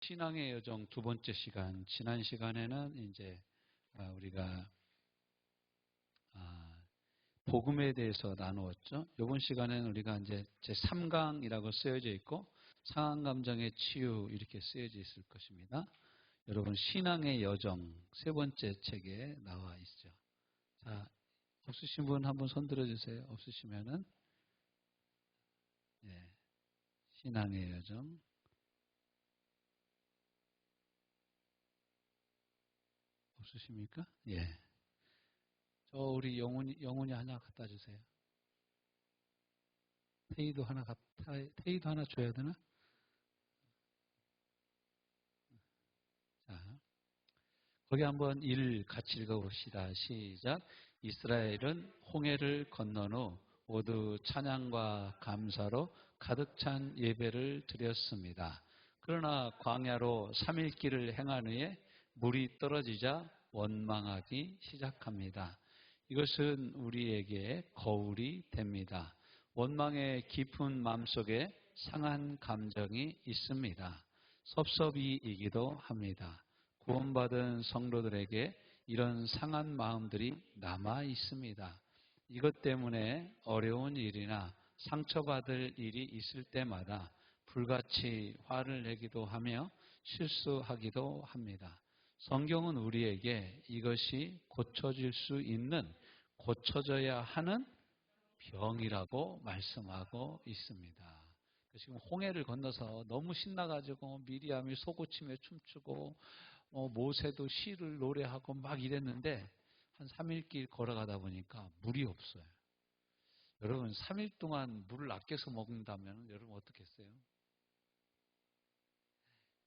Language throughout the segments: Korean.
신앙의 여정 두 번째 시간, 지난 시간에는 이제 우리가 복음에 대해서 나누었죠. 이번 시간에는 우리가 이제 제3강이라고 쓰여져 있고 상한 감정의 치유 이렇게 쓰여져 있을 것입니다. 여러분 신앙의 여정 세 번째 책에 나와 있죠. 자, 없으신 분 한번 손 들어주세요. 없으시면은 신앙의 여정. 없으십니까? 예. 저 우리 영훈이 하나 갖다 주세요. 테이도 하나 줘야 되나? 자, 거기 한번 같이 읽어봅시다. 시작. 이스라엘은 홍해를 건넌 후 모두 찬양과 감사로 가득 찬 예배를 드렸습니다. 그러나 광야로 3일 길을 행한 후에 물이 떨어지자 원망하기 시작합니다. 이것은 우리에게 거울이 됩니다. 원망의 깊은 마음속에 상한 감정이 있습니다. 섭섭이이기도 합니다. 구원받은 성도들에게 이런 상한 마음들이 남아 있습니다. 이것 때문에 어려운 일이나 상처받을 일이 있을 때마다 불같이 화를 내기도 하며 실수하기도 합니다. 성경은 우리에게 이것이 고쳐질 수 있는, 고쳐져야 하는 병이라고 말씀하고 있습니다. 지금 홍해를 건너서 너무 신나가지고 미리암이 소고침에 춤추고 모세도 시를 노래하고 막 이랬는데 한 3일 길 걸어가다 보니까 물이 없어요. 여러분 3일 동안 물을 아껴서 먹는다면 여러분 어떻겠어요?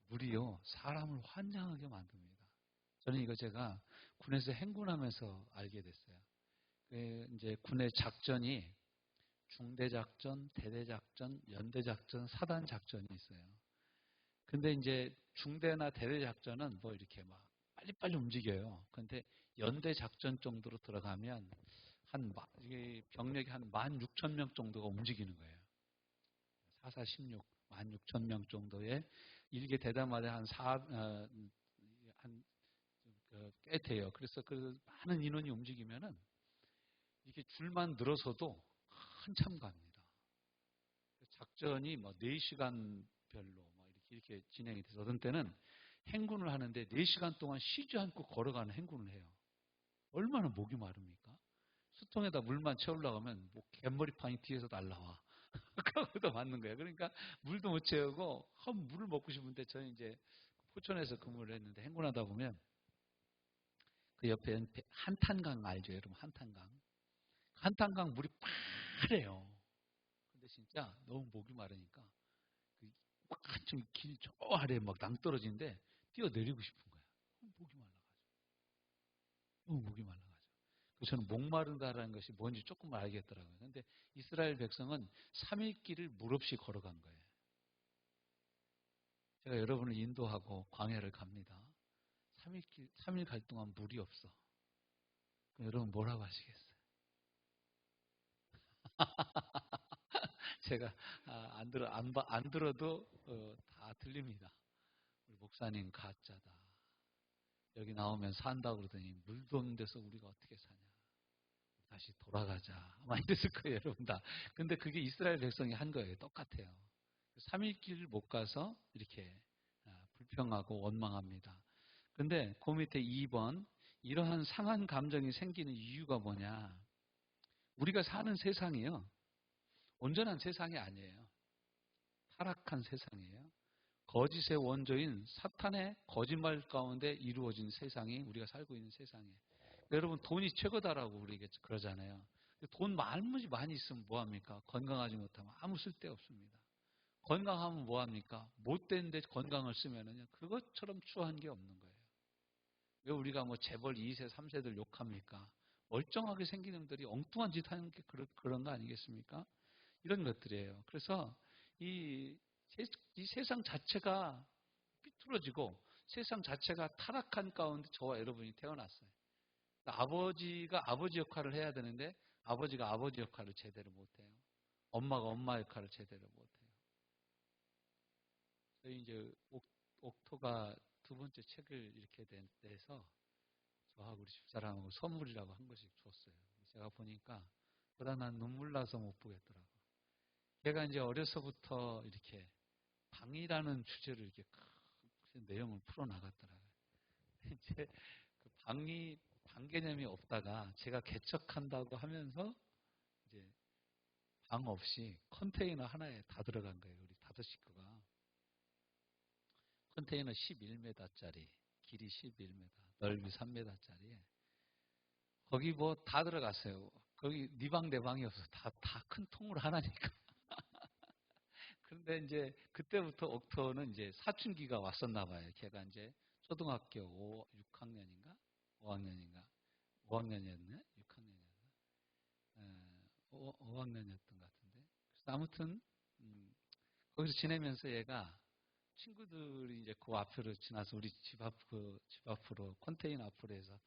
물이요 사람을 환장하게 만듭니다. 저는 이거 제가 군에서 행군하면서 알게 됐어요. 이제 군의 작전이 중대작전, 대대작전, 연대작전, 사단작전이 있어요. 근데 이제 중대나 대대작전은 뭐 이렇게 막 빨리빨리 움직여요. 근데 연대작전 정도로 들어가면 병력이 한 16,000명 정도가 움직이는 거예요. 4416, 16,000명 정도의 일개 대담마다 꽤 돼요. 그래서 그 많은 인원이 움직이면은 이렇게 줄만 늘어서도 한참 갑니다. 작전이 뭐 4시간 별로 이렇게 진행이 돼서 어떤 때는 행군을 하는데 4시간 동안 쉬지 않고 걸어가는 행군을 해요. 얼마나 목이 마릅니까? 수통에다 물만 채우려고 하면 갯머리판이 뒤에서 날라와. 그거도 맞는 거예요. 그러니까 물도 못 채우고 물을 먹고 싶은데 저는 이제 포천에서 근무를 했는데 행군하다 보면 그 옆에 한탄강 알죠? 여러분 한탄강. 한탄강 물이 파래요. 근데 진짜 너무 목이 마르니까 한층 길 저 아래에 막 낭떠러지는데 뛰어내리고 싶은 거야. 목이 말라가지고. 너무 목이 말라가지고. 그래서 저는 목마른다라는 것이 뭔지 조금 알겠더라고요. 근데 이스라엘 백성은 3일 길을 물 없이 걸어간 거예요. 제가 여러분을 인도하고 광야를 갑니다. 3일 갈 동안 물이 없어. 그럼 여러분 뭐라고 하시겠어요? 제가 안 들어도 다 들립니다. 우리 목사님 가짜다. 여기 나오면 산다고 그러더니 물도 없는 데서 우리가 어떻게 사냐. 다시 돌아가자. 많이 됐을 거예요, 여러분 다. 근데 그게 이스라엘 백성이 한 거예요. 똑같아요. 3일 길을 못 가서 이렇게 불평하고 원망합니다. 근데 그 밑에 2번, 이러한 상한 감정이 생기는 이유가 뭐냐. 우리가 사는 세상이요. 온전한 세상이 아니에요. 타락한 세상이에요. 거짓의 원조인 사탄의 거짓말 가운데 이루어진 세상이 우리가 살고 있는 세상이에요. 여러분 돈이 최고다라고 우리가 그러잖아요. 돈 많이 있으면 뭐합니까? 건강하지 못하면 아무 쓸데 없습니다. 건강하면 뭐합니까? 못된데 건강을 쓰면은 그것처럼 추한 게 없는 거예요. 왜 우리가 뭐 재벌 2세, 3세들 욕합니까? 멀쩡하게 생긴 놈들이 엉뚱한 짓 하는 게 그런 거 아니겠습니까? 이런 것들이에요. 그래서 이 세상 자체가 삐뚤어지고 세상 자체가 타락한 가운데 저와 여러분이 태어났어요. 아버지가 아버지 역할을 해야 되는데 아버지가 아버지 역할을 제대로 못해요. 엄마가 엄마 역할을 제대로 못해요. 저희 이제 누가 두 번째 책을 이렇게 내서 저하고 우리 집사람하고 선물이라고 한 권씩 줬어요. 제가 보니까 그러다 난 눈물 나서 못 보겠더라고. 걔가 이제 어려서부터 이렇게 방이라는 주제를 이렇게 큰 내용을 풀어나갔더라고요. 이제 그 방 개념이 없다가 제가 개척한다고 하면서 이제 방 없이 컨테이너 하나에 다 들어간 거예요. 우리 5식구가. 컨테이너 11m짜리, 길이 11m, 넓이 3m짜리. 거기 뭐 다 들어갔어요. 거기 네 방 내 방이 없어. 다 큰 통으로 하나니까. 그런데 이제 그때부터 옥토는 이제 사춘기가 왔었나 봐요. 걔가 이제 초등학교 6학년인가? 5학년인가? 5학년이었네? 6학년이었나? 5학년이었던 것 같은데. 그래서 아무튼, 거기서 지내면서 얘가 친구들이 이제 그 앞으로 지나서 우리 집 앞으로 컨테이너 앞으로 해서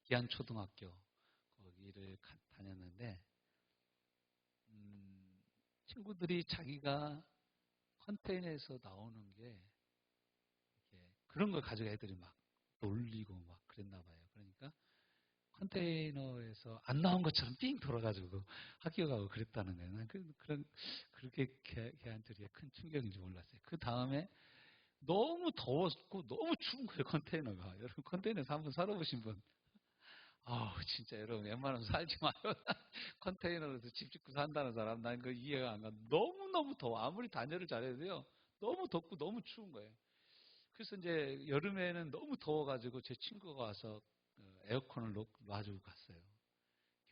기안초등학교 거기를 다녔는데, 친구들이 자기가 컨테이너에서 나오는 게 그런 걸 가지고 애들이 막 놀리고 막 그랬나 봐요. 그러니까 컨테이너에서 안 나온 것처럼 삥 돌아가지고 학교 가고 그랬다는 거예요. 난 그렇게 걔한테 큰 충격인지 몰랐어요. 그 다음에 너무 더웠고 너무 추운 거예요, 컨테이너가. 여러분 컨테이너에서 한번 살아보신 분? 아우 진짜 여러분 웬만하면 살지 마요. 컨테이너에서 집 짓고 산다는 사람 난 그 이해가 안 가. 너무너무 더워. 아무리 단열을 잘해도요. 너무 덥고 너무 추운 거예요. 그래서 이제 여름에는 너무 더워가지고 제 친구가 와서 에어컨을 놔주고 갔어요.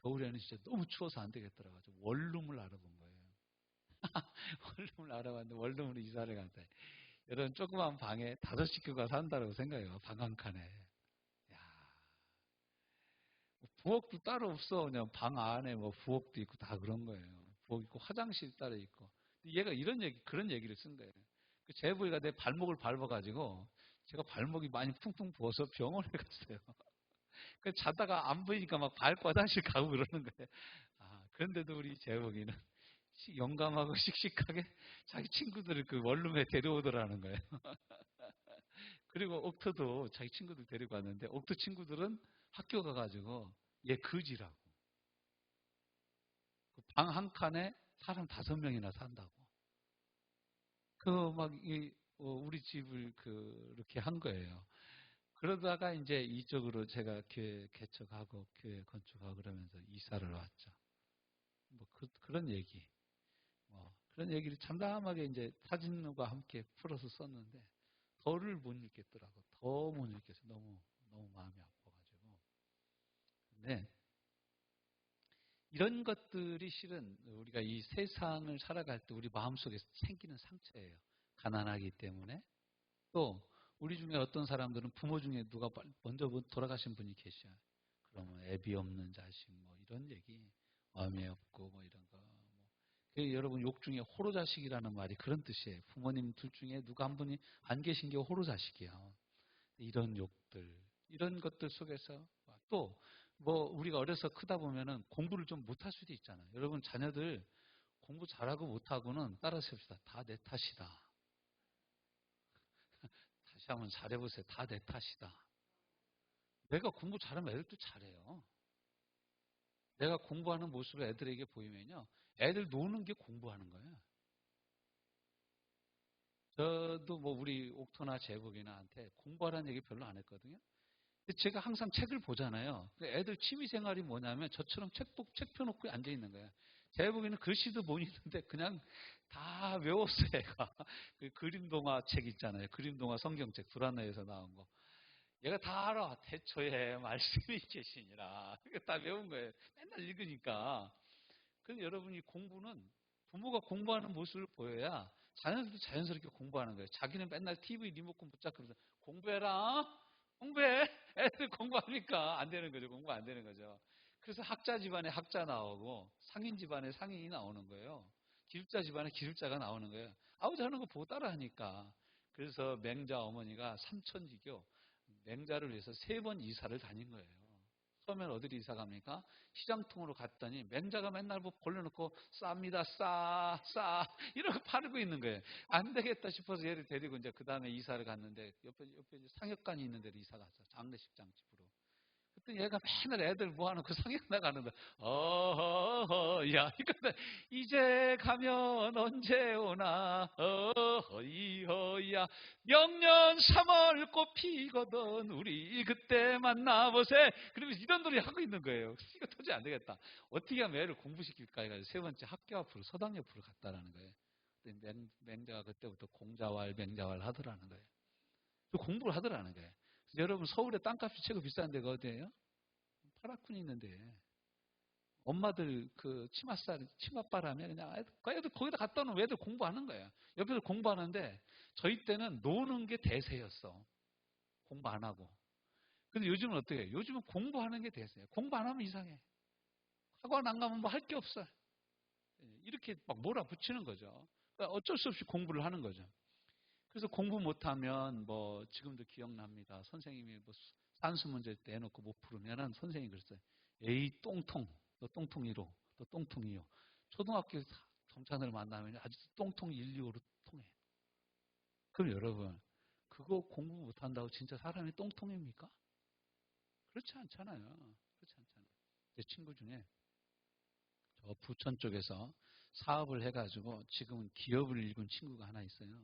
겨울에는 진짜 너무 추워서 안 되겠더라고요. 원룸을 알아본 거예요. 원룸을 알아봤는데 원룸으로 이사를 갔다. 여러분 조그만 방에 5식구가 산다고 생각해요. 방 한 칸에. 야, 뭐 부엌도 따로 없어. 그냥 방 안에 뭐 부엌도 있고 다 그런 거예요. 부엌 있고 화장실 따로 있고. 얘가 그런 얘기를 쓴 거예요. 그 제부이가 내 발목을 밟아가지고 제가 발목이 많이 퉁퉁 부어서 병원에 갔어요. 그 자다가 안 보이니까 막 밟고 화장실 가고 그러는 거예요. 아, 그런데도 우리 재복이는 영감하고 씩씩하게 자기 친구들을 그 원룸에 데려오더라는 거예요. 그리고 옥토도 자기 친구들 데리고 왔는데 옥토 친구들은 학교 가가지고 얘 거지라고. 그 방 한 칸에 사람 5명이나 산다고. 우리 집을 그렇게 한 거예요. 그러다가 이제 이쪽으로 제가 교회 개척하고 교회 건축하고 그러면서 이사를 왔죠. 뭐 그런 얘기. 그런 얘기를 참담하게 이제 사진과 함께 풀어서 썼는데 더를 못 읽겠더라고. 더 못 읽겠어. 너무 마음이 아파가지고. 근데 이런 것들이 실은 우리가 이 세상을 살아갈 때 우리 마음속에 생기는 상처예요. 가난하기 때문에. 또 우리 중에 어떤 사람들은 부모 중에 누가 먼저 돌아가신 분이 계셔요. 그러면 애비 없는 자식 뭐 이런 얘기 마음이 없고 뭐 이런 거. 여러분 욕 중에 호로자식이라는 말이 그런 뜻이에요. 부모님 둘 중에 누가 한 분이 안 계신 게 호로자식이야. 이런 욕들, 이런 것들 속에서 또 뭐 우리가 어려서 크다 보면은 공부를 좀 못할 수도 있잖아요. 여러분 자녀들 공부 잘하고 못하고는 따라서 합시다. 다 내 탓이다. 다시 한번 잘해보세요. 다 내 탓이다. 내가 공부 잘하면 애들도 잘해요. 내가 공부하는 모습을 애들에게 보이면요. 애들 노는 게 공부하는 거예요. 저도 뭐 우리 옥토나 제복이나한테 공부하라는 얘기 별로 안 했거든요. 근데 제가 항상 책을 보잖아요. 애들 취미 생활이 뭐냐면 저처럼 책 펴놓고 앉아 있는 거예요. 제복이는 글씨도 못 읽는데 그냥 다 외웠어요, 애가. 그 그림 동화 책 있잖아요. 그림 동화 성경책, 불안해에서 나온 거. 얘가 다 알아. 태초에 말씀이 계시니라. 다 외운 거예요. 맨날 읽으니까. 그래서 여러분이 공부는 부모가 공부하는 모습을 보여야 자녀들도 자연스럽게 공부하는 거예요. 자기는 맨날 TV 리모컨 붙잡고 공부해라. 공부해. 애들 공부하니까 안 되는 거죠. 공부 안 되는 거죠. 그래서 학자 집안에 학자 나오고 상인 집안에 상인이 나오는 거예요. 기술자 집안에 기술자가 나오는 거예요. 아버지 하는 거 보고 따라하니까. 그래서 맹자 어머니가 삼천지교 맹자를 위해서 3번 이사를 다닌 거예요. 처음에는 어디로 이사 갑니까? 시장통으로 갔더니 맹자가 맨날 뭐 벌려놓고 쌉니다, 싸 이러고 팔고 있는 거예요. 안 되겠다 싶어서 얘를 데리고 이제 그 다음에 이사를 갔는데 옆에 이제 상역관이 있는 데로 이사 갔어. 장례식장 집으로. 그때 얘가 맨날 애들 모아놓고 상역 나가는데, 야, 이거는 이제 가면 언제 오나, 어허이허야, 명년 3월 꽃 피거든, 우리 그때 만나보세. 그러면서 이런 노래 하고 있는 거예요. 이거 도저히 안 되겠다. 어떻게 하면 애를 공부시킬까 해가지고 세 번째 학교 앞으로, 서당 옆으로 갔다라는 거예요. 맹자가 그때부터 공자왈, 맹자왈 하더라는 거예요. 공부를 하더라는 거예요. 여러분, 서울에 땅값이 최고 비싼 데가 어디예요? 파라쿤이 있는데 엄마들 그 치맛바람에 그냥 애들 거기다 갖다 놓으면 애들 공부하는 거야. 옆에서 공부하는데 저희 때는 노는 게 대세였어. 공부 안 하고. 근데 요즘은 어떻게 해요? 요즘은 공부하는 게 대세예요. 공부 안 하면 이상해. 학원 안 가면 뭐 할 게 없어. 이렇게 막 몰아붙이는 거죠. 그러니까 어쩔 수 없이 공부를 하는 거죠. 그래서 공부 못하면 뭐 지금도 기억납니다. 선생님이 뭐 산수 문제 때 해놓고 못 풀으면은 선생님이 그랬어요. 에이 똥통, 너 똥통이로, 너 똥통이요. 초등학교 동창들 만나면 아주 똥통 1, 2호로 통해. 그럼 여러분 그거 공부 못한다고 진짜 사람이 똥통입니까? 그렇지 않잖아요. 그렇지 않잖아요. 제 친구 중에 저 부천 쪽에서 사업을 해가지고 지금은 기업을 일군 친구가 하나 있어요.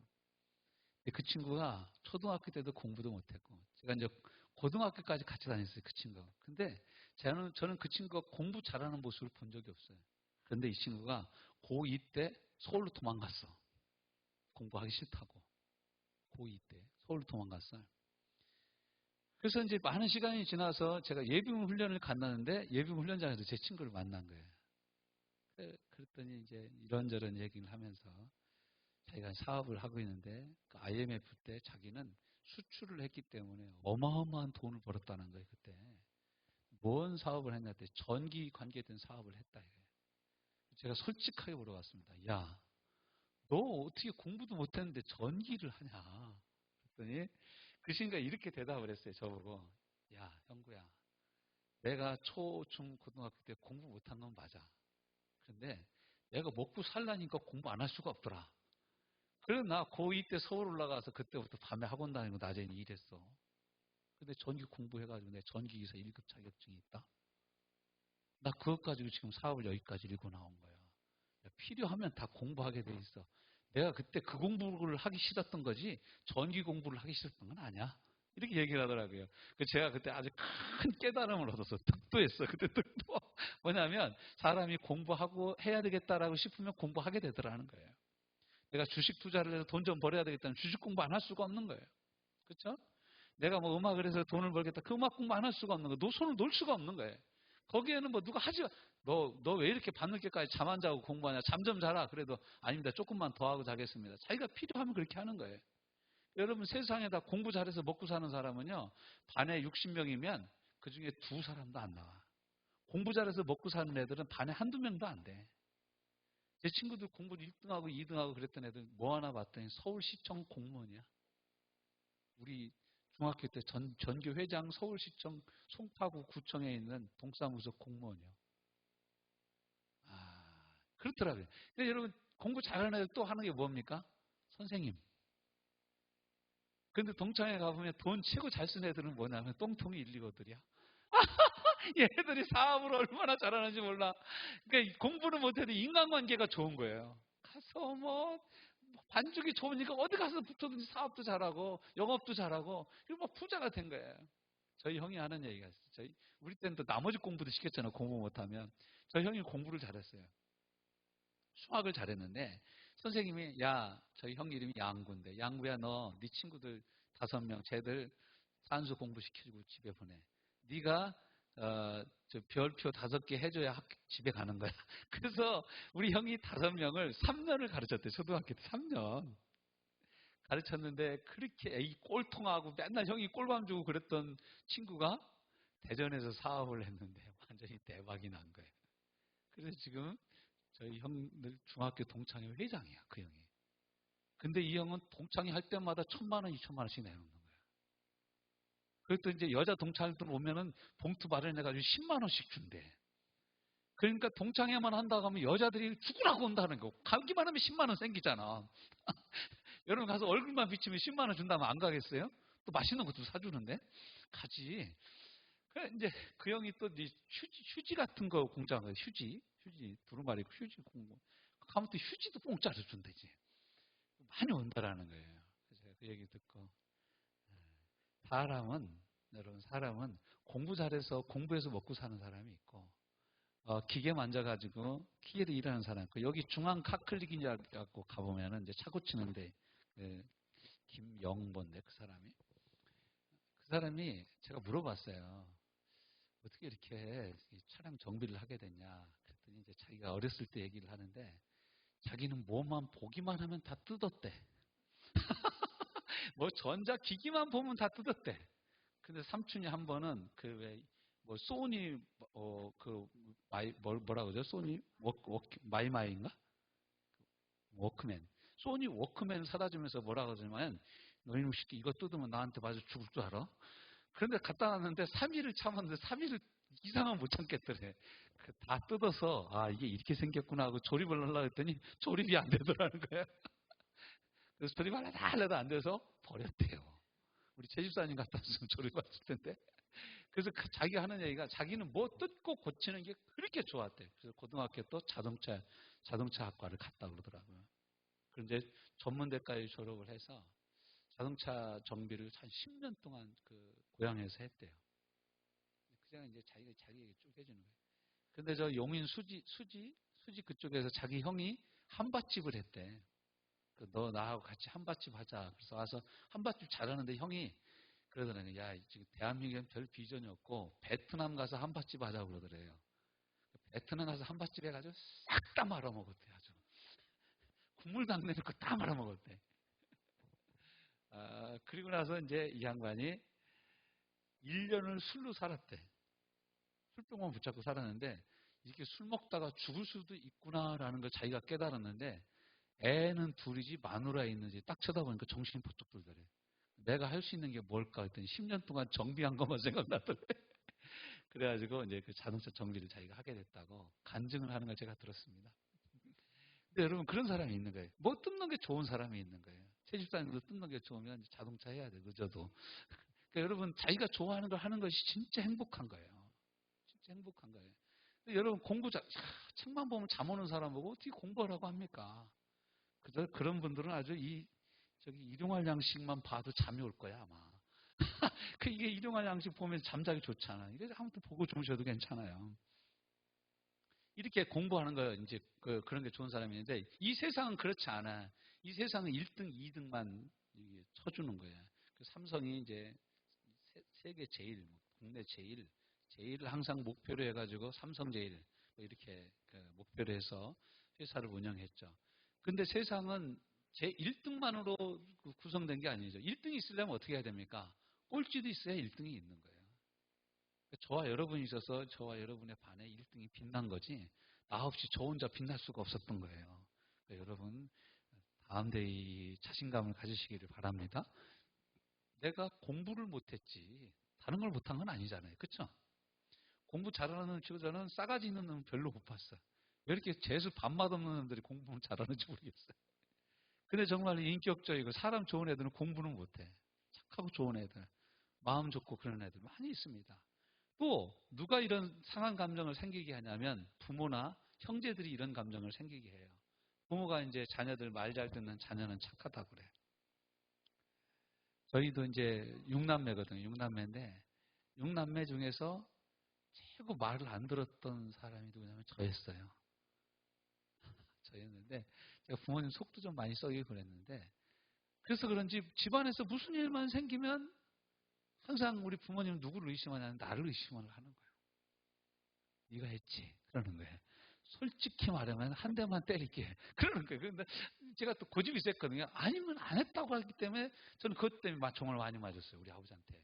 그 친구가 초등학교 때도 공부도 못했고, 제가 이제 고등학교까지 같이 다녔어요, 그 친구가. 근데 저는 그 친구가 공부 잘하는 모습을 본 적이 없어요. 그런데 이 친구가 고2 때 서울로 도망갔어. 공부하기 싫다고. 고2 때 서울로 도망갔어요. 그래서 이제 많은 시간이 지나서 제가 예비군 훈련을 갔는데 예비군 훈련장에서 제 친구를 만난 거예요. 그랬더니 이제 이런저런 얘기를 하면서 자기가 사업을 하고 있는데 그 IMF 때 자기는 수출을 했기 때문에 어마어마한 돈을 벌었다는 거예요. 그때 뭔 사업을 했냐 때 전기 관계된 사업을 했다 이거예요. 제가 솔직하게 물어봤습니다. 야, 너 어떻게 공부도 못했는데 전기를 하냐? 그랬더니 그 친구가 이렇게 대답을 했어요. 저보고, 야 형구야, 내가 초, 중, 고등학교 때 공부 못한 건 맞아. 그런데 내가 먹고 살라니까 공부 안 할 수가 없더라. 그래서 나 고2 때 서울 올라가서 그때부터 밤에 학원 다니고 낮에 일했어. 근데 전기 공부해가지고 내 전기기사 1급 자격증이 있다. 나 그것 가지고 지금 사업을 여기까지 일고 나온 거야. 필요하면 다 공부하게 돼 있어. 내가 그때 그 공부를 하기 싫었던 거지 전기 공부를 하기 싫었던 건 아니야. 이렇게 얘기를 하더라고요. 제가 그때 아주 큰 깨달음을 얻어서 득도했어. 그때 득도. 뭐냐면 사람이 공부하고 해야 되겠다라고 싶으면 공부하게 되더라는 거예요. 내가 주식 투자를 해서 돈 좀 벌어야 되겠다면 주식 공부 안 할 수가 없는 거예요. 그렇죠? 내가 뭐 음악을 해서 돈을 벌겠다. 그 음악 공부 안 할 수가 없는 거예요. 손을 놓을 수가 없는 거예요. 거기에는 뭐 누가 하지, 너 왜 이렇게 밤늦게까지 잠 안 자고 공부하냐? 잠 좀 자라. 그래도 아닙니다. 조금만 더 하고 자겠습니다. 자기가 필요하면 그렇게 하는 거예요. 여러분 세상에다 공부 잘해서 먹고 사는 사람은요. 반에 60명이면 그 중에 2사람도 안 나와. 공부 잘해서 먹고 사는 애들은 반에 한두 명도 안 돼. 제 친구들 공부를 1등하고 2등하고 그랬던 애들 뭐 하나 봤더니 서울시청 공무원이야. 우리 중학교 때 전교 회장 서울시청 송파구 구청에 있는 동사무소 공무원이요. 그렇더라고요. 근데 여러분 공부 잘하는 애들 또 하는 게 뭡니까? 선생님. 근데 동창회 가보면 돈 최고 잘 쓰는 애들은 뭐냐면 똥통이 1, 2호들이야. 얘들이 사업을 얼마나 잘하는지 몰라. 그러니까 공부를 못해도 인간관계가 좋은 거예요. 가서 뭐 반죽이 좋으니까 어디 가서 붙어든지 사업도 잘하고 영업도 잘하고 그리고 막 부자가 된 거예요. 저희 형이 하는 얘기가 있어요. 우리 때는 또 나머지 공부도 시켰잖아요. 공부 못하면. 저희 형이 공부를 잘했어요. 수학을 잘했는데 선생님이 야 저희 형 이름이 양구인데 양구야 너 네 친구들 5명 쟤들 산수 공부시켜주고 집에 보내. 네가 저 별표 5개 해줘야 집에 가는 거야. 그래서 우리 형이 5명을 3년을 가르쳤대. 초등학교 때 3년. 가르쳤는데 그렇게 이 꼴통하고 맨날 형이 꼴밤 주고 그랬던 친구가 대전에서 사업을 했는데 완전히 대박이 난 거예요. 그래서 지금 저희 형들 중학교 동창회 회장이야. 그 형이. 근데 이 형은 동창회 할 때마다 1,000만 원, 2,000만 원씩 내놓는 거예요. 그것도 이제 여자 동창들 오면은 봉투 마련해가지고 10만 원씩 준대. 그러니까 동창회만 한다고 하면 여자들이 죽으라고 온다는 거. 가기만 하면 10만 원 생기잖아. 여러분 가서 얼굴만 비치면 10만 원 준다면 안 가겠어요? 또 맛있는 것도 사주는데? 가지. 그래, 이제 그 형이 또 휴지 같은 거 공장을 휴지 두루마리 휴지 공부. 가면 또 휴지도 공짜로 준대지. 많이 온다라는 거예요. 그래서 제가 그 얘기 듣고 여러분 사람은 공부 잘해서 공부해서 먹고 사는 사람이 있고 기계 만져가지고 기계로 일하는 사람 있고 여기 중앙 카클릭이라고 가보면은 이제 차 고치는데 김영본데 그 사람이 제가 물어봤어요. 어떻게 이렇게 차량 정비를 하게 됐냐. 그랬더니 이제 자기가 어렸을 때 얘기를 하는데 자기는 뭐만 보기만 하면 다 뜯었대. 뭐 전자기기만 보면 다 뜯었대. 근데 삼촌이 한 번은 뭐 소니 뭐라 그러죠? 소니 마이마이인가? 워크맨. 소니 워크맨 사다 주면서 뭐라 그러냐면 너희는 새끼 이거 뜯으면 나한테 맞아 죽을 줄 알아? 그런데 갖다 놨는데 3일을 참았는데 3일을 이상은 못 참겠더래. 다 뜯어서 이게 이렇게 생겼구나 하고 조립을 하려고 했더니 조립이 안 되더라는 거야. 그래서 조립하려다 하려다 안 돼서 버렸대요. 우리 최집사님 갖다 줬으면 조립했을 텐데. 그래서 자기가 하는 얘기가 자기는 뭐 뜯고 고치는 게 그렇게 좋았대. 그래서 고등학교 또 자동차 학과를 갔다 그러더라고요. 그런데 전문대까지 졸업을 해서 자동차 정비를 한 10년 동안 그 고향에서 했대요. 그냥 이제 자기에게 쭉 해주는 거예요. 근데 저 용인 수지 그쪽에서 자기 형이 한밭집을 했대. 너 나하고 같이 한밭집 하자. 그래서 와서 한밭집 잘하는데 형이 그러더라고요. 야, 지금 대한민국엔 별 비전이 없고 베트남 가서 한밭집 하자고 그러더래요. 베트남 가서 한밭집 해가지고 싹 다 말아먹었대. 아주 국물도 안 내놓고 다 말아먹었대. 그리고 나서 이제 이 양반이 1년을 술로 살았대. 술병만 붙잡고 살았는데 이렇게 술 먹다가 죽을 수도 있구나라는 걸 자기가 깨달았는데 애는 둘이지 마누라 있는지 딱 쳐다보니까 정신이 번쩍 들더래. 내가 할 수 있는 게 뭘까 했더니 10년 동안 정비한 것만 생각나더래. 그래가지고 이제 그 자동차 정비를 자기가 하게 됐다고 간증을 하는 걸 제가 들었습니다. 근데 여러분 그런 사람이 있는 거예요. 뭐 뜯는 게 좋은 사람이 있는 거예요. 채집사님도 뜯는 게 좋으면 자동차 해야 돼. 늦어도. 그러니까 여러분 자기가 좋아하는 걸 하는 것이 진짜 행복한 거예요. 진짜 행복한 거예요. 여러분 책만 보면 잠 오는 사람 보고 어떻게 공부하라고 합니까? 그런 분들은 아주 일용할 양식만 봐도 잠이 올 거야 아마. 이게 일용할 양식 보면 잠자기 좋잖아. 이래서 아무튼 보고 주무셔도 괜찮아요. 이렇게 공부하는 거 이제 그런 게 좋은 사람이 있는데 이 세상은 그렇지 않아. 이 세상은 1등, 2등만 쳐주는 거야. 삼성이 이제 세계 제일, 국내 제일을 항상 목표로 해가지고 삼성 제일 뭐 이렇게 목표로 해서 회사를 운영했죠. 근데 세상은 제 1등만으로 구성된 게 아니죠. 1등이 있으려면 어떻게 해야 됩니까? 꼴찌도 있어야 1등이 있는 거예요. 저와 여러분이 있어서 저와 여러분의 반에 1등이 빛난 거지 나 없이 저 혼자 빛날 수가 없었던 거예요. 여러분 다음 대의 자신감을 가지시기를 바랍니다. 내가 공부를 못했지 다른 걸 못한 건 아니잖아요. 그렇죠? 공부 잘하는 친구들은 싸가지 있는 놈은 별로 못 봤어요. 왜 이렇게 재수 밥맛 없는 놈들이 공부는 잘하는지 모르겠어요. 근데 정말 인격적이고 사람 좋은 애들은 공부는 못해. 착하고 좋은 애들, 마음 좋고 그런 애들 많이 있습니다. 또 누가 이런 상한 감정을 생기게 하냐면 부모나 형제들이 이런 감정을 생기게 해요. 부모가 이제 자녀들 말 잘 듣는 자녀는 착하다고 그래. 저희도 이제 6남매거든요. 6남매인데 6남매 중에서 최고 말을 안 들었던 사람이 누구냐면 저였어요. 저였는데 제가 부모님 속도 좀 많이 썩이고 그랬는데 그래서 그런지 집안에서 무슨 일만 생기면 항상 우리 부모님은 누구를 의심하냐면 나를 의심을 하는 거예요. 네가 했지. 그러는 거예요. 솔직히 말하면 한 대만 때릴게. 그러는 거예요. 그런데 제가 또 고집이 셌거든요. 아니면 안 했다고 하기 때문에 저는 그것 때문에 종을 많이 맞았어요. 우리 아버지한테.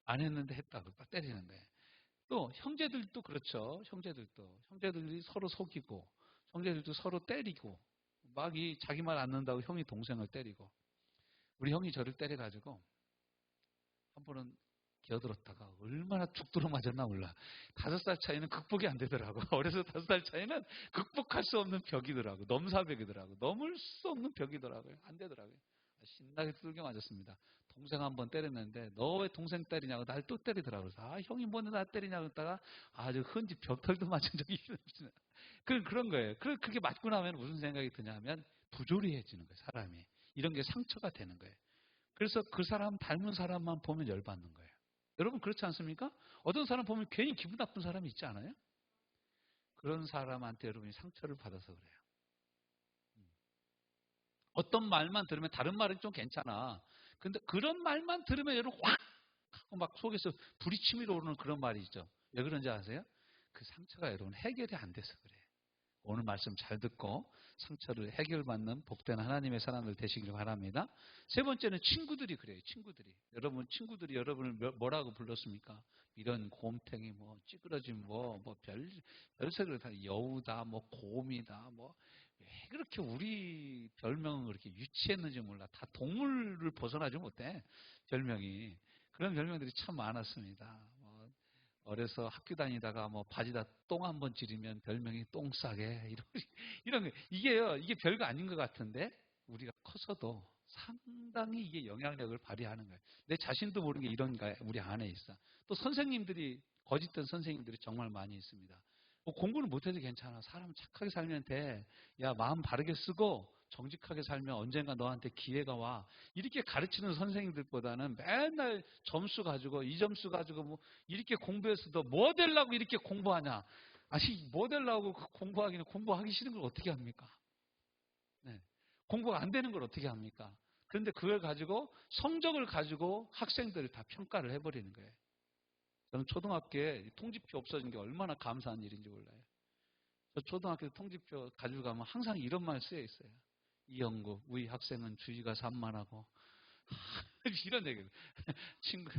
안 했는데 했다고 딱 때리는 거예요. 또 형제들도 그렇죠. 형제들이 서로 속이고 형제들도 서로 때리고 막 자기 말 안 듣는다고 형이 동생을 때리고 우리 형이 저를 때려가지고 번은 기어들었다가 얼마나 죽도록 맞았나 몰라. 5살 차이는 극복이 안 되더라고. 어려서 5살 차이는 극복할 수 없는 벽이더라고. 넘사벽이더라고. 넘을 수 없는 벽이더라고요. 안 되더라고요. 신나게 두들겨 맞았습니다. 동생 한 번 때렸는데 너 왜 동생 때리냐고 날 또 때리더라고요. 그래서 형이 뭔데 나 때리냐고 했다가 아주 흔지 벽털도 맞은 적이 있습니다. 그런 거예요. 그렇게 맞고 나면 무슨 생각이 드냐면 부조리해지는 거예요. 사람이. 이런 게 상처가 되는 거예요. 그래서 그 사람 닮은 사람만 보면 열받는 거예요. 여러분 그렇지 않습니까? 어떤 사람 보면 괜히 기분 나쁜 사람이 있지 않아요? 그런 사람한테 여러분이 상처를 받아서 그래요. 어떤 말만 들으면 다른 말은 좀 괜찮아. 근데 그런 말만 들으면 여러분 확 하고 막 속에서 불이 치밀어 오르는 그런 말이 있죠. 왜 그런지 아세요? 그 상처가 여러분 해결이 안 돼서 그래요. 오늘 말씀 잘 듣고 상처를 해결받는 복된 하나님의 사람들 되시길 바랍니다. 세 번째는 친구들이 그래요. 친구들이. 여러분 친구들이 여러분을 뭐라고 불렀습니까? 이런 곰탱이 뭐 찌그러진 별색을 다 여우다 뭐 곰이다 뭐 왜 그렇게 우리 별명은 그렇게 유치했는지 몰라. 다 동물을 벗어나지 못해. 별명이. 그런 별명들이 참 많았습니다. 어려서 학교 다니다가 뭐 바지다 똥 한 번 지르면 별명이 똥싸개 이런 거 이게요 이게 별거 아닌 것 같은데 우리가 커서도 상당히 이게 영향력을 발휘하는 거예요. 내 자신도 모르는 게 이런 게 우리 안에 있어. 또 선생님들이 거짓된 선생님들이 정말 많이 있습니다. 뭐 공부는 못해도 괜찮아. 사람 착하게 살면 돼. 야 마음 바르게 쓰고 정직하게 살면 언젠가 너한테 기회가 와. 이렇게 가르치는 선생님들보다는 맨날 점수 가지고 이 점수 가지고 뭐 이렇게 공부해서도 뭐 되려고 이렇게 공부하냐. 아니 뭐 되려고 공부하기는 공부하기 싫은 걸 어떻게 합니까? 네. 공부가 안 되는 걸 어떻게 합니까? 그런데 그걸 가지고 성적을 가지고 학생들을 다 평가를 해버리는 거예요. 저는 초등학교에 통지표 없어진 게 얼마나 감사한 일인지 몰라요. 저 초등학교 통지표 가지고 가면 항상 이런 말 쓰여 있어요. 이영구, 우리 학생은 주의가 산만하고 이런 얘기 친구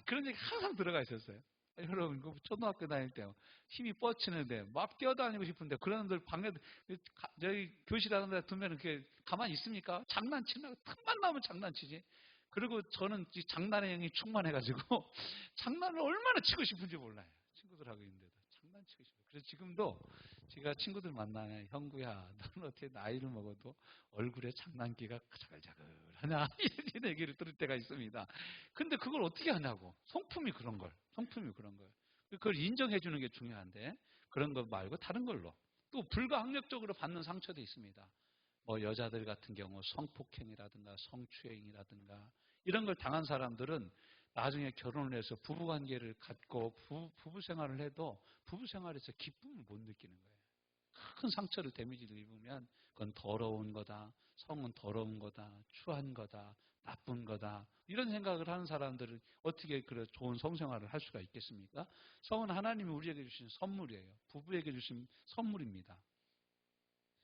그런 얘기 항상 들어가 있었어요. 여러분 그 초등학교 다닐 때 힘이 뻗치는데 막 뛰어다니고 싶은데 그런 들 방에 저희 교실 하는 데 두면 이렇게 가만히 있습니까? 장난치나 틈만 나면 장난치지. 그리고 저는 이 장난의 영이 충만해가지고 장난을 얼마나 치고 싶은지 몰라요. 친구들하고 있는데도 장난치고 싶어요. 그래서 지금도 제가 친구들 만나면 형구야 너는 어떻게 나이를 먹어도 얼굴에 장난기가 자글자글하냐 이런 얘기를 들을 때가 있습니다. 근데 그걸 어떻게 하냐고. 성품이 그런 걸. 그걸 인정해 주는 게 중요한데 그런 것 말고 다른 걸로. 또 불가항력적으로 받는 상처도 있습니다. 뭐 여자들 같은 경우 성폭행이라든가 성추행이라든가 이런 걸 당한 사람들은 나중에 결혼을 해서 부부관계를 갖고 부부 생활을 해도 부부 생활에서 기쁨을 못 느끼는 거예요. 큰 상처를 데미지를 입으면 그건 더러운 거다. 성은 더러운 거다. 추한 거다. 나쁜 거다. 이런 생각을 하는 사람들은 어떻게 그런 좋은 성생활을 할 수가 있겠습니까? 성은 하나님이 우리에게 주신 선물이에요. 부부에게 주신 선물입니다.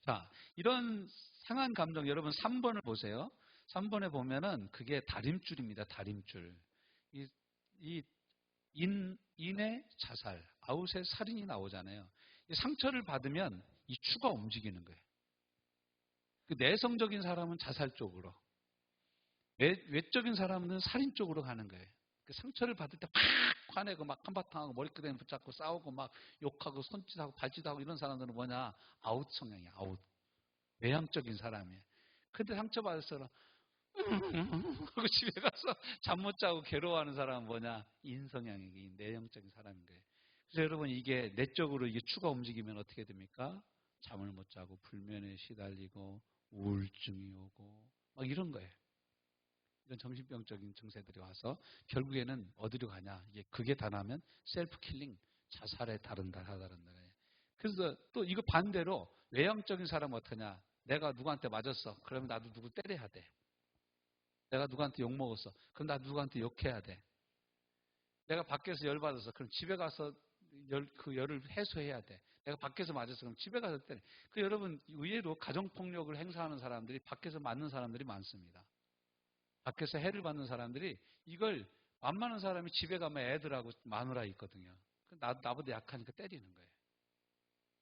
자, 이런 상한 감정 여러분 3번을 보세요. 3번에 보면은 그게 다림줄입니다. 다림줄. 이 인의 자살, 아웃의 살인이 나오잖아요. 이 상처를 받으면 이 추가 움직이는 거예요. 그 내성적인 사람은 자살 쪽으로, 외적인 사람은 살인 쪽으로 가는 거예요. 그 상처를 받을 때 팍 화내고 막 한바탕하고 머리끄댕이 붙잡고 싸우고 막 욕하고 손짓하고 발짓하고 이런 사람들은 뭐냐? 아웃 성향이야. 아웃. 외향적인 사람이에요. 근데 상처받았어. 그리고 집에 가서 잠 못 자고 괴로워하는 사람은 뭐냐? 인성향이 내형적인 사람인 거예요. 그래서 여러분 이게 내적으로 이게 추가 움직이면 어떻게 됩니까? 잠을 못 자고 불면에 시달리고 우울증이 오고 막 이런 거예요. 이런 정신병적인 증세들이 와서 결국에는 어디로 가냐? 이게 그게 다 나면 셀프 킬링, 자살에 다른다. 그래서 또 이거 반대로 외향적인 사람은 어떠냐? 내가 누구한테 맞았어. 그러면 나도 누구 때려야 돼. 내가 누구한테 욕먹었어. 그럼 나 누구한테 욕해야 돼. 내가 밖에서 열받았어. 그럼 집에 가서 그 열을 해소해야 돼. 내가 밖에서 맞았어. 그럼 집에 가서 때려. 그 여러분 의외로 가정폭력을 행사하는 사람들이 밖에서 맞는 사람들이 많습니다. 밖에서 해를 받는 사람들이 이걸 안 맞는 사람이 집에 가면 애들하고 마누라 있거든요. 나보다 약하니까 때리는 거예요.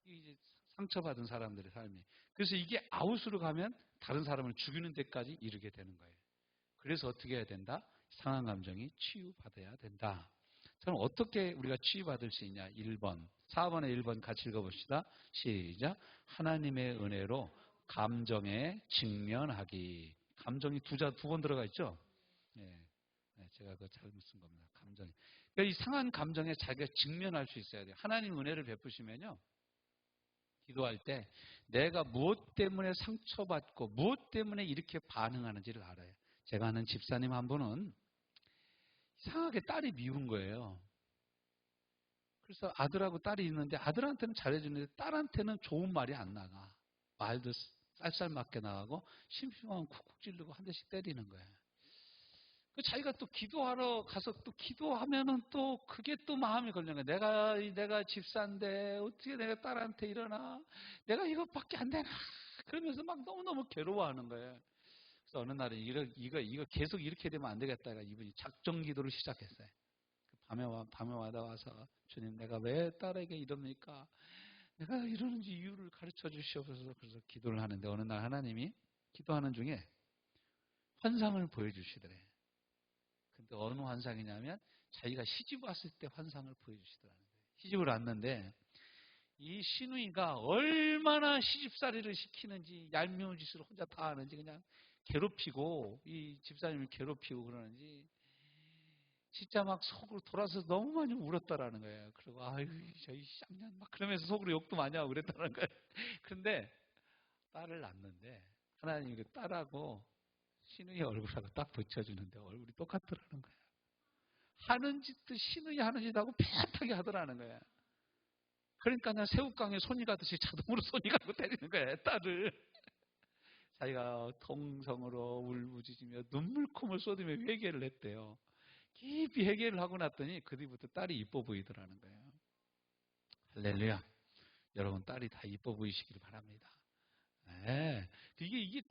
이게 상처받은 사람들의 삶이. 그래서 이게 아웃으로 가면 다른 사람을 죽이는 데까지 이르게 되는 거예요. 그래서 어떻게 해야 된다? 상한 감정이 치유받아야 된다. 그럼 어떻게 우리가 치유받을 수 있냐? 1번, 4번에 1번 같이 읽어봅시다. 시작. 하나님의 은혜로 감정에 직면하기. 감정이 두 번 들어가 있죠? 네. 제가 그거 잘못 쓴 겁니다. 감정이. 그러니까 이 상한 감정에 자기가 직면할 수 있어야 돼요. 하나님 은혜를 베푸시면요. 기도할 때 내가 무엇 때문에 상처받고 무엇 때문에 이렇게 반응하는지를 알아요. 제가 아는 집사님 한 분은 이상하게 딸이 미운 거예요. 그래서 아들하고 딸이 있는데 아들한테는 잘해주는데 딸한테는 좋은 말이 안 나가. 말도 쌀쌀맞게 나가고 심심하면 쿡쿡 찌르고 한 대씩 때리는 거예요. 자기가 또 기도하러 가서 또 기도하면은 또 그게 또 마음이 걸리는 거예요. 내가 집사인데 어떻게 내가 딸한테 이러나? 내가 이것밖에 안 되나? 그러면서 막 너무너무 괴로워하는 거예요. 그래서 어느 날에 이거 계속 이렇게 되면 안 되겠다. 이분이 작정 기도를 시작했어요. 밤에 와서 주님 내가 왜 딸에게 이럽니까? 내가 이러는지 이유를 가르쳐 주시옵소서. 그래서 기도를 하는데 어느 날 하나님이 기도하는 중에 환상을 보여주시더래. 근데 어느 환상이냐면 자기가 시집 왔을 때 환상을 보여주시더라는 거예요. 시집을 왔는데 이 시누이가 얼마나 시집살이를 시키는지 얄미운 짓을 혼자 다 하는지 그냥 괴롭히고 이 집사님을 괴롭히고 그러는지 진짜 막 속으로 돌아서 너무 많이 울었다라는 거예요. 그리고 아유 저희 쌍년 막 그러면서 속으로 욕도 많이 하고 그랬다는 거예요. 그런데 딸을 낳는데 하나님이 그 딸하고 시누이 얼굴하고 딱 붙여주는데 얼굴이 똑같더라는 거예요. 하는 짓도 시누이 하는 짓하고 비슷하게 하더라는 거예요. 그러니까 그냥 새우깡에 손이 가듯이 자동으로 손이 가고 때리는 거예요. 딸을. 자기가 통성으로 울부짖으며 눈물콧물 쏟으며 회개를 했대요. 깊이 회개를 하고 났더니 그 뒤부터 딸이 이뻐 보이더라는 거예요. 할렐루야. 여러분 딸이 다 이뻐 보이시길 바랍니다. 네. 이게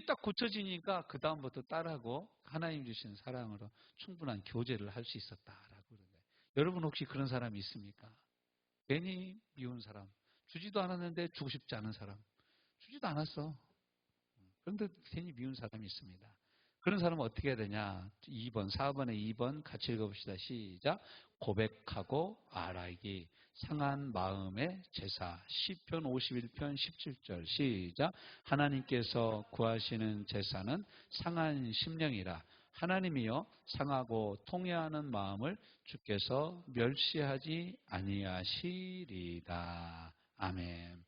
딱 고쳐지니까 그 다음부터 딸하고 하나님 주신 사랑으로 충분한 교제를 할 수 있었다라고 그러는 거예요. 여러분 혹시 그런 사람이 있습니까? 괜히 미운 사람, 주지도 않았는데 주고 싶지 않은 사람, 주지도 않았어. 그런데 괜히 미운 사람이 있습니다. 그런 사람은 어떻게 해야 되냐? 2번, 4번에 2번 같이 읽어봅시다. 시작. 고백하고 알아기. 상한 마음의 제사. 시편 51편 17절. 시작. 하나님께서 구하시는 제사는 상한 심령이라. 하나님이여 상하고 통회하는 마음을 주께서 멸시하지 아니하시리다. 아멘.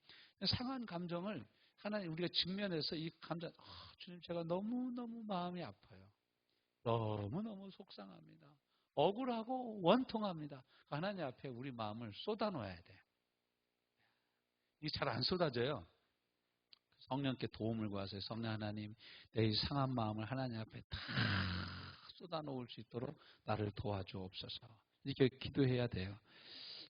상한 감정을 하나님 우리가 직면해서 이 감정, 주님 제가 너무너무 마음이 아파요. 너무너무 속상합니다. 억울하고 원통합니다. 하나님 앞에 우리 마음을 쏟아놓아야 돼. 이게 잘 안 쏟아져요. 성령께 도움을 구하세요. 성령 하나님, 내 이 상한 마음을 하나님 앞에 다 쏟아놓을 수 있도록 나를 도와주옵소서. 이렇게 기도해야 돼요.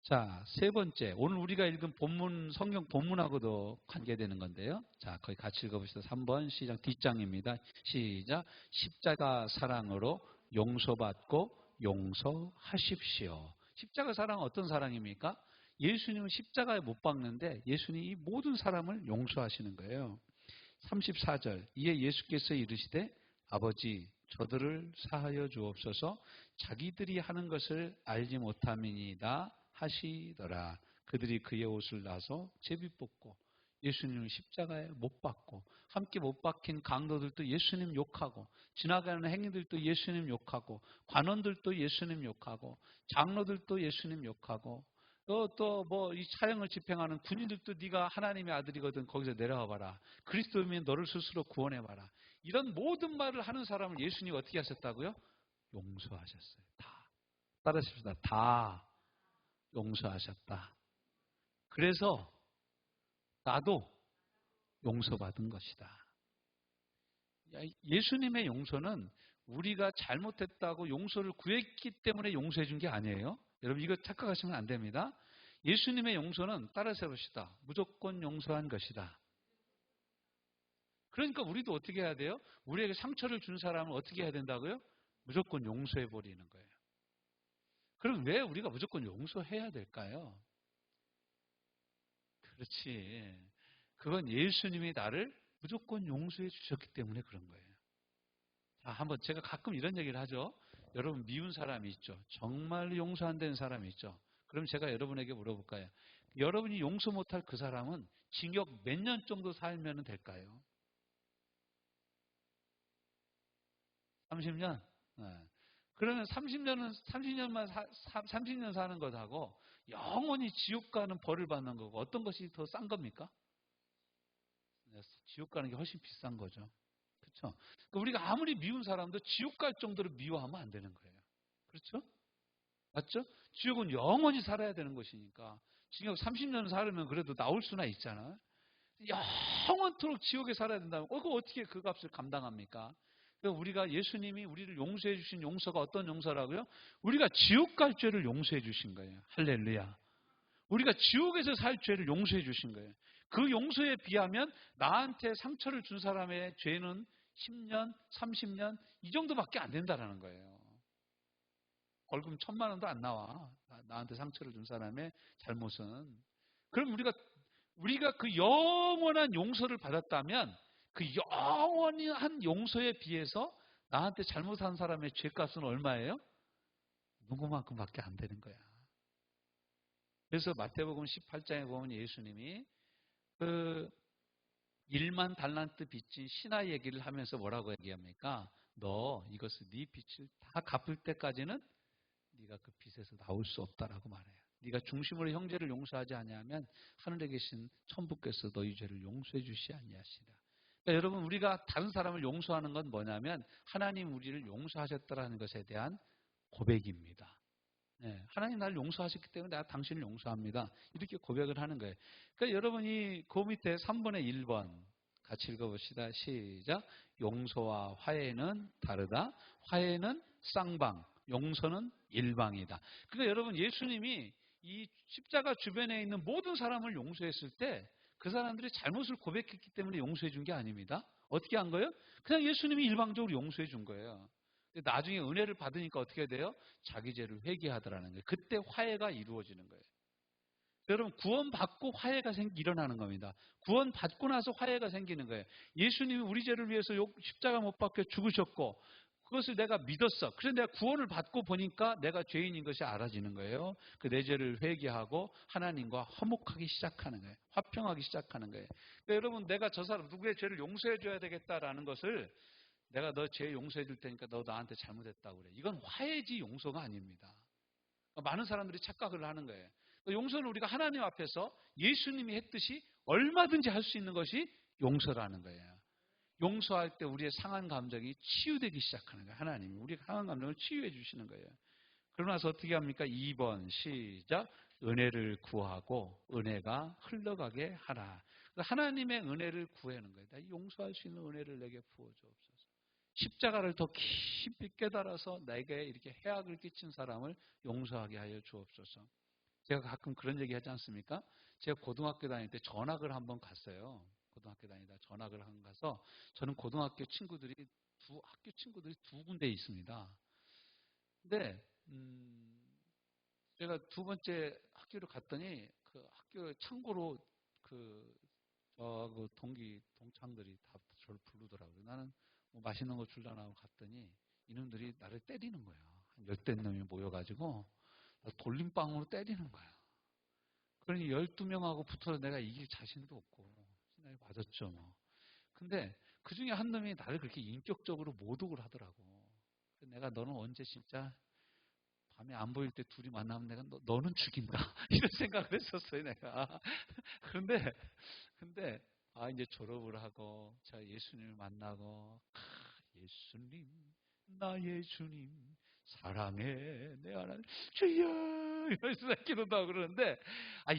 자, 세 번째. 오늘 우리가 읽은 본문, 성경 본문하고도 관계되는 건데요. 자, 거기 같이 읽어보시다. 3번 시작 뒷장입니다. 시작. 십자가 사랑으로 용서받고 용서하십시오. 십자가 사랑은 어떤 사랑입니까? 예수님은 십자가에 못 박는데 예수님이 이 모든 사람을 용서하시는 거예요. 34절. 이에 예수께서 이르시되 아버지 저들을 사하여 주옵소서 자기들이 하는 것을 알지 못함이니이다 하시더라. 그들이 그의 옷을 나서 제비 뽑고 예수님을 십자가에 못 박고 함께 못 박힌 강도들도 예수님 욕하고 지나가는 행인들도 예수님 욕하고 관원들도 예수님 욕하고 장로들도 예수님 욕하고 또 뭐 이 사형을 집행하는 군인들도 네가 하나님의 아들이거든 거기서 내려와 봐라. 그리스도면 너를 스스로 구원해 봐라. 이런 모든 말을 하는 사람을 예수님 어떻게 하셨다고요? 용서하셨어요. 다. 따라하십시다. 다 용서하셨다. 그래서 나도 용서받은 것이다. 예수님의 용서는 우리가 잘못했다고 용서를 구했기 때문에 용서해 준 게 아니에요. 여러분 이거 착각하시면 안 됩니다. 예수님의 용서는 따라서 해봅시다. 무조건 용서한 것이다. 그러니까 우리도 어떻게 해야 돼요? 우리에게 상처를 준 사람을 어떻게 해야 된다고요? 무조건 용서해 버리는 거예요. 그럼 왜 우리가 무조건 용서해야 될까요? 그렇지. 그건 예수님이 나를 무조건 용서해 주셨기 때문에 그런 거예요. 한번 제가 가끔 이런 얘기를 하죠. 여러분 미운 사람이 있죠. 정말 용서 안 되는 사람이 있죠. 그럼 제가 여러분에게 물어볼까요? 여러분이 용서 못할 그 사람은 징역 몇 년 정도 살면 될까요? 30년? 네. 그러면 30년 사는 것하고 영원히 지옥 가는 벌을 받는 거고 어떤 것이 더 싼 겁니까? 네, 지옥 가는 게 훨씬 비싼 거죠. 그렇죠? 그러니까 우리가 아무리 미운 사람도 지옥 갈 정도로 미워하면 안 되는 거예요. 그렇죠? 맞죠? 지옥은 영원히 살아야 되는 것이니까 징역 30년 살으면 그래도 나올 수나 있잖아. 영원토록 지옥에 살아야 된다면 그거 어떻게 그 값을 감당합니까? 그러니까 우리가 예수님이 우리를 용서해 주신 용서가 어떤 용서라고요? 우리가 지옥 갈 죄를 용서해 주신 거예요. 할렐루야. 우리가 지옥에서 살 죄를 용서해 주신 거예요. 그 용서에 비하면 나한테 상처를 준 사람의 죄는 10년, 30년 이 정도밖에 안 된다라는 거예요. 벌금 1,000만 원도 안 나와. 나한테 상처를 준 사람의 잘못은. 그럼 우리가 그 영원한 용서를 받았다면 그 영원한 용서에 비해서 나한테 잘못한 사람의 죄값은 얼마예요? 누구만큼밖에 안 되는 거야. 그래서 마태복음 18장에 보면 예수님이 그 1만 달란트 빚진 신하 얘기를 하면서 뭐라고 얘기합니까? 너 이것을 네 빚을 다 갚을 때까지는 네가 그 빚에서 나올 수 없다라고 말해요. 네가 중심으로 형제를 용서하지 아니하면 하늘에 계신 천부께서 너희 죄를 용서해 주시 아니하시라. 그러니까 여러분 우리가 다른 사람을 용서하는 건 뭐냐면 하나님 우리를 용서하셨다라는 것에 대한 고백입니다. 네, 하나님 나를 용서하셨기 때문에 내가 당신을 용서합니다. 이렇게 고백을 하는 거예요. 그러니까 여러분이 그 밑에 3번의 1번 같이 읽어봅시다. 시작. 용서와 화해는 다르다. 화해는 쌍방, 용서는 일방이다. 그러니까 여러분 예수님이 이 십자가 주변에 있는 모든 사람을 용서했을 때 그 사람들이 잘못을 고백했기 때문에 용서해 준 게 아닙니다. 어떻게 한 거예요? 그냥 예수님이 일방적으로 용서해 준 거예요. 나중에 은혜를 받으니까 어떻게 돼요? 자기 죄를 회개하더라는 거예요. 그때 화해가 이루어지는 거예요. 여러분 구원받고 화해가 일어나는 겁니다. 구원받고 나서 화해가 생기는 거예요. 예수님이 우리 죄를 위해서 십자가 못 박혀 죽으셨고 그것을 내가 믿었어. 그래서 내가 구원을 받고 보니까 내가 죄인인 것이 알아지는 거예요. 그 내 죄를 회개하고 하나님과 화목하기 시작하는 거예요. 화평하기 시작하는 거예요. 그러니까 여러분 내가 저 사람 누구의 죄를 용서해 줘야 되겠다라는 것을 내가 너 죄 용서해 줄 테니까 너 나한테 잘못했다고 그래. 이건 화해지 용서가 아닙니다. 많은 사람들이 착각을 하는 거예요. 용서는 우리가 하나님 앞에서 예수님이 했듯이 얼마든지 할 수 있는 것이 용서라는 거예요. 용서할 때 우리의 상한 감정이 치유되기 시작하는 거예요. 하나님이 우리의 상한 감정을 치유해 주시는 거예요. 그러고 나서 어떻게 합니까? 2번 시작. 은혜를 구하고 은혜가 흘러가게 하라. 하나님의 은혜를 구하는 거예요. 용서할 수 있는 은혜를 내게 부어주옵소서. 십자가를 더 깊이 깨달아서 내게 이렇게 해악을 끼친 사람을 용서하게 하여 주옵소서. 제가 가끔 그런 얘기 하지 않습니까? 제가 고등학교 다닐 때 전학을 한번 갔어요. 고등학교 다니다 전학을 한번 가서 저는 고등학교 친구들이 학교 친구들이 두 군데 있습니다. 근데 제가 두 번째 학교를 갔더니 그 학교 창고로 그 동창들이 다 저를 부르더라고요. 나는 뭐 맛있는 거 줄라나 하고 갔더니 이놈들이 나를 때리는 거야. 한 열댓 놈이 모여가지고 돌림방으로 때리는 거야. 그러니 12명하고 붙어서 내가 이길 자신도 없고 신나게 맞았죠 뭐. 근데 그 중에 한 놈이 나를 그렇게 인격적으로 모독을 하더라고. 내가 너는 언제 진짜 밤에 안 보일 때 둘이 만나면 내가 너는 죽인다 이런 생각을 했었어요 내가. 근데 이제 졸업을 하고 제가 예수님을 만나고 예수님 나의 주님 사랑해 내 하나님 주여 이러면서 기도도 그러는데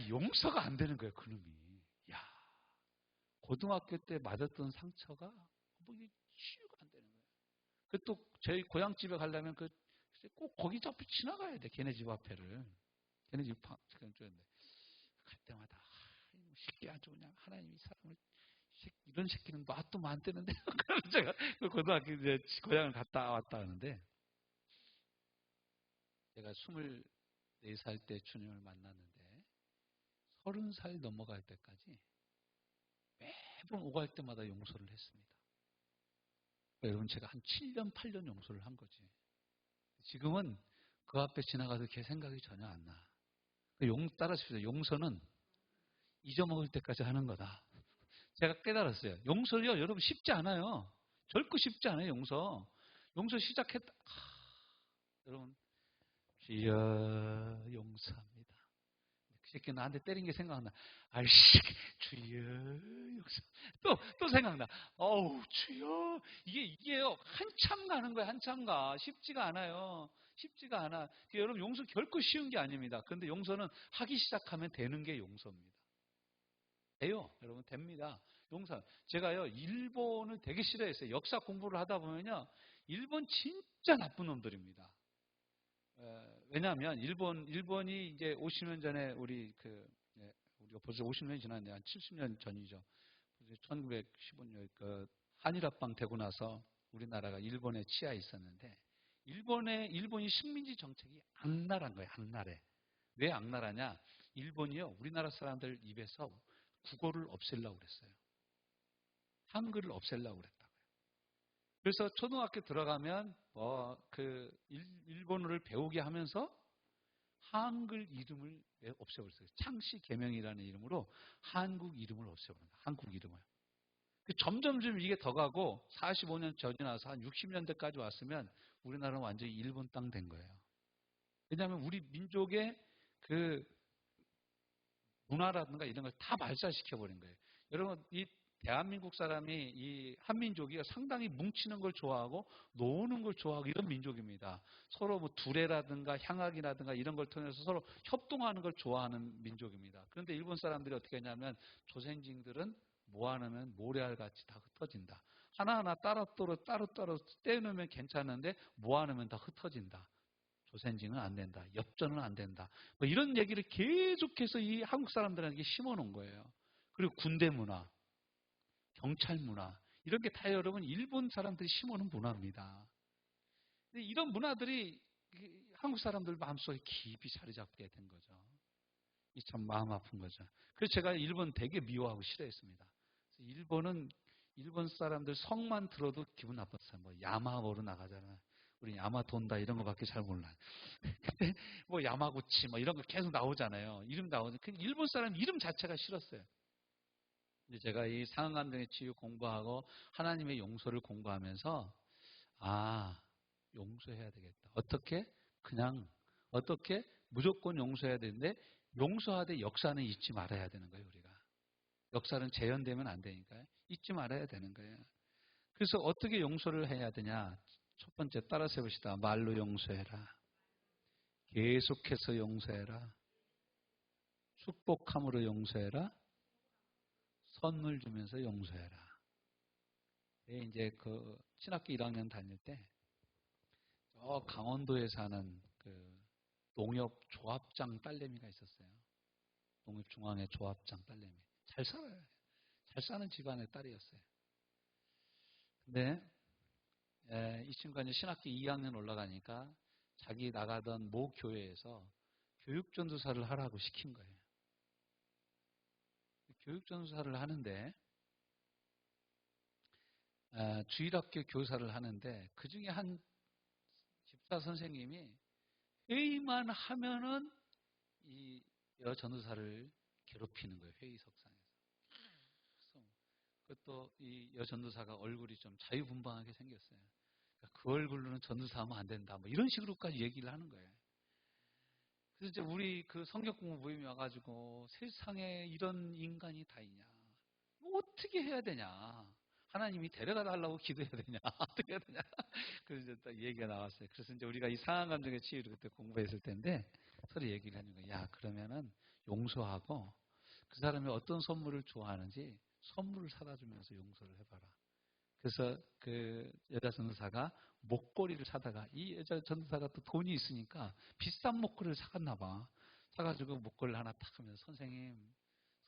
용서가 안 되는 거예요 그놈이. 야 고등학교 때 맞았던 상처가 뭐 치유가 안 되는 거예요. 그 또 저희 고향집에 가려면 꼭 거기 앞에 지나가야 돼. 걔네 집 앞에를. 걔네 집 쪽인데 갈 때마다 이놈 새끼 아주 그냥 하나님이 사람을 이런 새끼는 놔두면 안 되는데 그래서 제가 고등학교 이제 고향을 갔다 왔다 하는데 제가 24살 때 주님을 만났는데 30살 넘어갈 때까지 매번 오갈 때마다 용서를 했습니다. 여러분 제가 한 7년, 8년 용서를 한 거지. 지금은 그 앞에 지나가도 걔 생각이 전혀 안 나. 따라하십시오. 용서는 잊어먹을 때까지 하는 거다. 제가 깨달았어요. 용서요, 여러분 쉽지 않아요. 결코 쉽지 않아요, 용서. 용서 시작했다. 여러분, 주여 용서합니다. 그 새끼 나한테 때린 게 생각나. 아이씨, 주여 용서. 또 생각나. 어우, 주여. 이게요, 한참 가는 거예요, 한참 가. 쉽지가 않아요. 쉽지가 않아. 여러분, 용서 결코 쉬운 게 아닙니다. 그런데 용서는 하기 시작하면 되는 게 용서입니다. 돼요. 여러분, 됩니다. 용서. 제가요, 일본을 되게 싫어했어요. 역사 공부를 하다 보면요, 일본 진짜 나쁜 놈들입니다. 왜냐하면 일본이 이제 50년 전에 우리가 벌써 50년이 지났는데 한 70년 전이죠. 1915년 그 한일합방 되고 나서 우리나라가 일본에 치하에 있었는데 일본이 식민지 정책이 악랄한 거예요. 악랄해. 왜 악랄하냐? 일본이요, 우리나라 사람들 입에서 국어를 없애려고 그랬어요. 한글을 없애려고 그랬다고요. 그래서 초등학교 들어가면 일본어를 배우게 하면서 한글 이름을 없애버렸어요. 창씨 개명이라는 이름으로 한국 이름을 없애버린다. 한국 이름을. 점점점 이게 더 가고 45년 전이 나서 한 60년대까지 왔으면 우리나라는 완전히 일본 땅 된 거예요. 왜냐하면 우리 민족의 그 문화라든가 이런 걸 다 말살시켜버린 거예요. 여러분, 이 대한민국 사람이 이 한민족이 상당히 뭉치는 걸 좋아하고 노는 걸 좋아하고 이런 민족입니다. 서로 뭐 두레라든가 향악이라든가 이런 걸 통해서 서로 협동하는 걸 좋아하는 민족입니다. 그런데 일본 사람들이 어떻게 하냐면 조생징들은 모아놓으면 모래알같이 다 흩어진다. 하나하나 따로따로 떼어놓으면 괜찮은데 모아놓으면 다 흩어진다. 조센징은 안 된다. 엽전은 안 된다. 뭐 이런 얘기를 계속해서 이 한국 사람들에게 심어놓은 거예요. 그리고 군대 문화, 경찰 문화, 이런 게 다 여러분 일본 사람들이 심어놓은 문화입니다. 근데 이런 문화들이 한국 사람들 마음속에 깊이 자리 잡게 된 거죠. 이 참 마음 아픈 거죠. 그래서 제가 일본 되게 미워하고 싫어했습니다. 일본 사람들 성만 들어도 기분 나빴어요. 뭐 야마모로 나가잖아요. 우리 야마돈다 이런 거밖에 잘 몰라요. 근데 뭐 야마구치 뭐 이런 거 계속 나오잖아요. 이름 나오는. 일본 사람 이름 자체가 싫었어요. 근데 제가 이 상하감정의 치유 공부하고 하나님의 용서를 공부하면서 용서해야 되겠다. 어떻게 무조건 용서해야 되는데 용서하되 역사는 잊지 말아야 되는 거예요, 우리가. 역사는 재현되면 안 되니까요. 잊지 말아야 되는 거예요. 그래서 어떻게 용서를 해야 되냐? 첫 번째 따라서 해봅시다. 말로 용서해라. 계속해서 용서해라. 축복함으로 용서해라. 선물 주면서 용서해라. 이제 그 신학교 1학년 다닐 때 강원도에 사는 그 농협 조합장 딸내미가 있었어요. 농협 중앙회 조합장 딸내미. 잘 살아요. 잘 사는 집안의 딸이었어요. 근데 이 친구가 이제 신학교 2학년 올라가니까 자기 나가던 모 교회에서 교육전도사를 하라고 시킨 거예요. 교육전도사를 하는데 주일학교 교사를 하는데 그 중에 한 집사 선생님이 회의만 하면은 이 여전도사를 괴롭히는 거예요. 회의석상에서. 그것도 이 여전도사가 얼굴이 좀 자유분방하게 생겼어요. 그러니까 그 얼굴로는 전도사 하면 안 된다. 뭐 이런 식으로까지 얘기를 하는 거예요. 그래서 이제 우리 그 성경 공부 모임이 와가지고 세상에 이런 인간이 다 있냐. 뭐 어떻게 해야 되냐. 하나님이 데려가 달라고 기도해야 되냐. 어떻게 해야 되냐. 그래서 이제 딱 얘기가 나왔어요. 그래서 이제 우리가 이 상한 감정의 치유를 그때 공부했을 텐데 서로 얘기를 하는 거예요. 야, 그러면은 용서하고 그 사람이 어떤 선물을 좋아하는지 선물을 사다 주면서 용서를 해봐라. 그래서 그 여자 전도사가 목걸이를 사다가 이 여자 전도사가 또 돈이 있으니까 비싼 목걸이를 사갔나 봐. 사가지고 목걸이를 하나 탁 하면서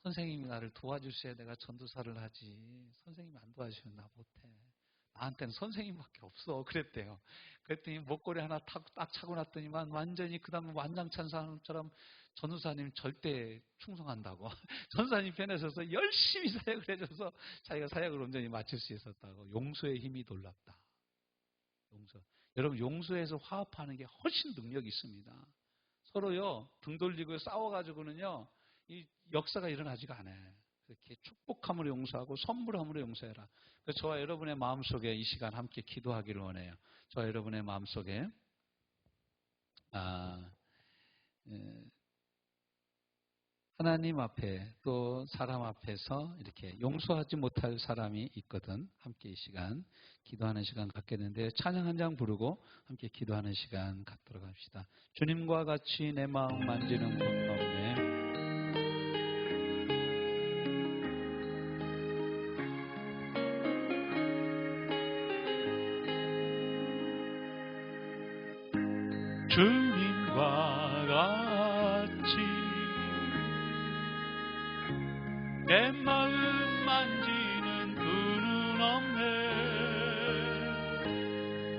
선생님이 나를 도와주셔야 내가 전도사를 하지. 선생님이 안 도와주시면 나 못해. 나한테는 선생님밖에 없어. 그랬대요. 그랬더니 목걸이 하나 딱 차고 났더니만 완전히 그 다음에 완장찬 사람처럼 전도사님 절대 충성한다고. 전도사님 편에 서서 열심히 사역을 해줘서 자기가 사역을 온전히 마칠 수 있었다고. 용서의 힘이 놀랍다. 여러분, 용서해서 화합하는 게 훨씬 능력이 있습니다. 서로요, 등 돌리고 싸워가지고는요, 이 역사가 일어나지가 않아요. 이렇게 축복함으로 용서하고 선물함으로 용서해라. 그래서 저와 여러분의 마음속에 이 시간 함께 기도하기를 원해요. 저와 여러분의 마음속에 하나님 앞에 또 사람 앞에서 이렇게 용서하지 못할 사람이 있거든. 함께 이 시간 기도하는 시간 갖게 되는데, 찬양 한 장 부르고 함께 기도하는 시간 갖도록 합시다. 주님과 같이 내 마음 만지는 분 없네. 주님과 같이 내 마음 만지는 분은 없네.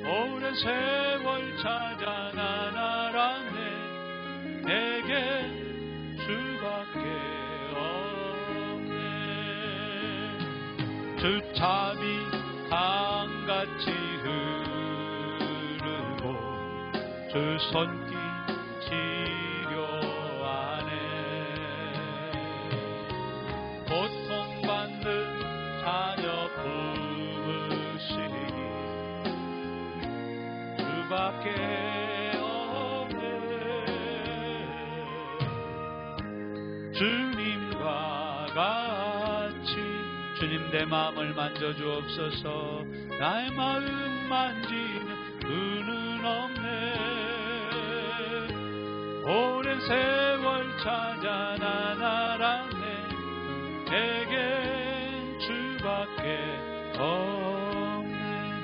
오랜 세월 찾아 난 알았네. 내게 주밖에 없네. 주 참이 강같이 흐르고 주 손길 치료하네. 고통받는 자녀 부으시니 주밖에 없네. 주님과 같이 주님 내 마음을 만져주옵소서. 나의 마음 만지는 그는 없네. 오랜 세월 찾아 난 알았네. 내게